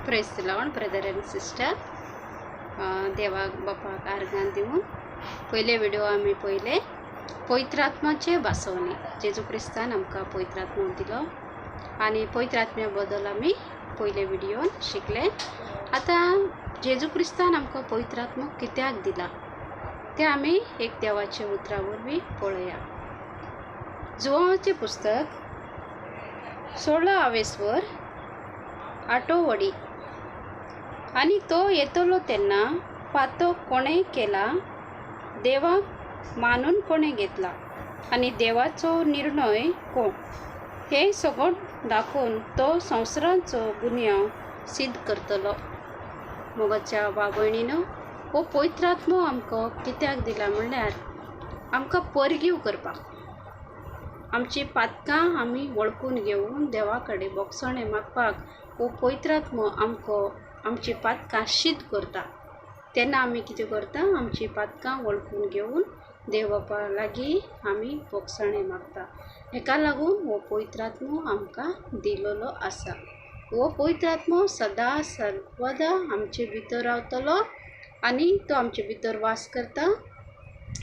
Press the Lord brother end sister. देवाक बापाक आर्गां दिवन पयले व्हिडिओ आमी पयले पवित्र आत्म्याचे बासवणी. जेजू क्रिस्तान आमकां पवित्र आत्मा दिलो आनी पवित्र आत्म्या बद्दल आमी पयले व्हिडिओन शिकले. आतां जेजू क्रिस्तान आमकां पवित्र आत्मा कित्याक दिला ते आमी एक देवाचे उतरा वरवीं पळोवया. जुवांचे पुस्तक 16 आठवडी. आणि तो येतलो तेन्ना पातो कोणे केला, देवाक मानून कोणे घेतला आणि देवाचो निर्णय कोण, हे सगळं दाखोवन तो संवसाराचो गुन्यांव सिद्ध करतलो. मोगाच्या बाबयणीनो, हो पवित्र आत्मो आमकां कित्याक दिला म्हणल्यार आमकां परगीव करपाक, आमची पातकां आमी वळखून घेवन देवा कडेन बोगसणे मागपाक हो पवित्र आत्मो आमकां आमची पातकां सिद्ध करता. तेन्ना आमी कितें करता, आमची पातकां वळखून घेवन देव बापा लागीं आमी बोगसणे मागता. हेका लागून हो पवित्र आत्मो आमकां दिलेलो आसा. हो पवित्र आत्मो सदां सर्वदा आमचे भितर रावतलो आनी तो आमचे भितर वास करता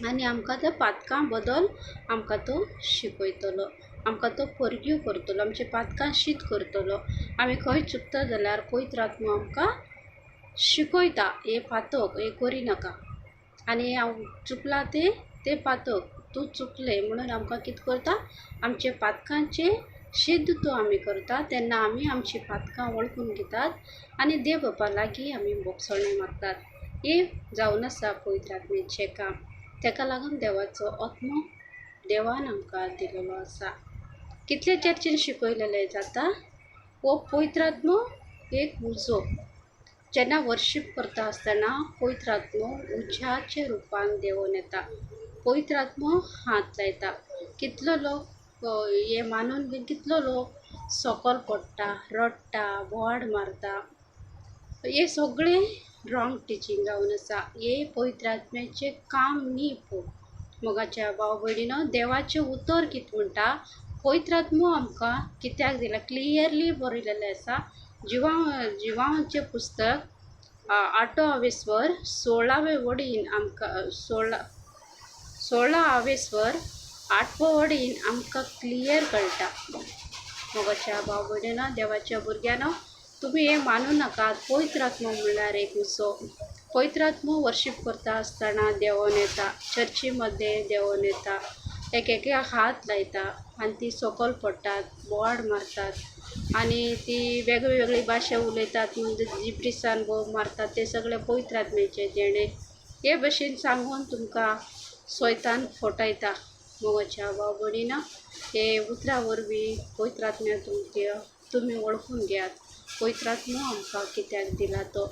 आनी आमकां त्या पातकां बद्दल आमकां तो शिकयतलो, आमकां तो परगीव करतलो, आमचे पातकां सिद्ध करतलो. आमी खंय चुकता जाल्यार पवित्र आत्मो आमकां शिकयता, हे पातक हे करिनाका आनी हांव चुकला ते पातक तूं चुकलें म्हणून आमकां कितें करता, आमचे पातकांचे सिद्ध तो आमी करता. तेन्ना आमी आमची पातकां वळखून घेतात आनी देव बापा लागीं आमी बोगसणे मागतात. हे जावन आसा पवित्र आत्म्याचें काम. तेका लागून देवाचो आत्मो देवान आमकां दिलेलो आसा. कितले चर्चीन शिकयलेलें जाता, हो पवित्र आत्मो एक उजो. जेन्ना वर्शीप करता आसतना पवित्र आत्मो उज्याचे रुपान देंवून येता. पवित्र आत्मो हात लायता. कितलो लोक हे मानून बी कितलो लोक सकल पडटा, रडटा, बोवाड मारता. हे सगळें रॉंग टिचींग जावन आसा. हे पवित्र आत्म्याचें काम न्ही. मोगाच्या भाव भयणीनो, देवाचें उतर कितें म्हणटा, पवित्र आत्मो आमकां कित्याक दिला, क्लियरली बरयलेलें आसा. जिवांचे पुस्तक 8 16 वडीन आमकां 16 8 वडीन आमकां क्लियर कळटा. मोगाच्या भाव भयणीनो, देवाच्या भुरग्यानो, तुमी हे मानू नाकात. पवित्र आत्मो म्हणल्यार एक उसो. पवित्र आत्मो वर्शीप करता आसतना देंवून येता, चर्ची मध्ये देंवून येता, एकेका हात लायता आनी ती सकल पडटात, बोवाड मारतात आनी ती वेगळी भाशा उलयतात, म्हणजे जिब्रिसान बोब मारतात. ते सगळे पवित्र आत्म्याचे देणे. हे भशेन सांगून तुमकां सैतान फटयता. मोगाच्या भाव भयणीनो, हे उतरा वरवीं पवित्र आत्म्या तुमी वळखून घेयात. पवित्र आत्मो आमकां कित्याक दिला तो.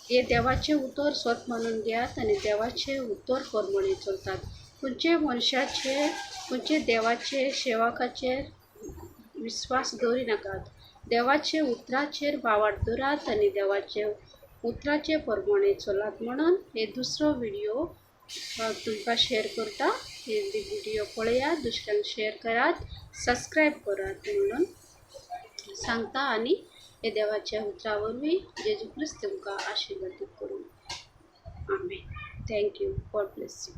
हे देवाचे उतर स्वत मानून घेयात आनी देवाचे उतर प्रमाणे चलतात. खंयचे मनशाचेर, खंयचे देवाचे सेवकाचेर विश्वास दवरी नाकात. देवाचे उतराचेर बावाड दवरात आनी देवाचे उतराचे प्रमाणे चलात. म्हणून हे दुसरो व्हिडिओ तुमकां शेअर करता. हे व्हिडिओ पळयात, दुसऱ्यांक शेअर करात, सबस्क्राईब करात म्हणून सांगता. आनी हे देवाच्या उतरा वरवीं जेजू ख्रिस्त तुमकां आशिर्वादीत करूं. आमेन. थँक्यू. God bless you.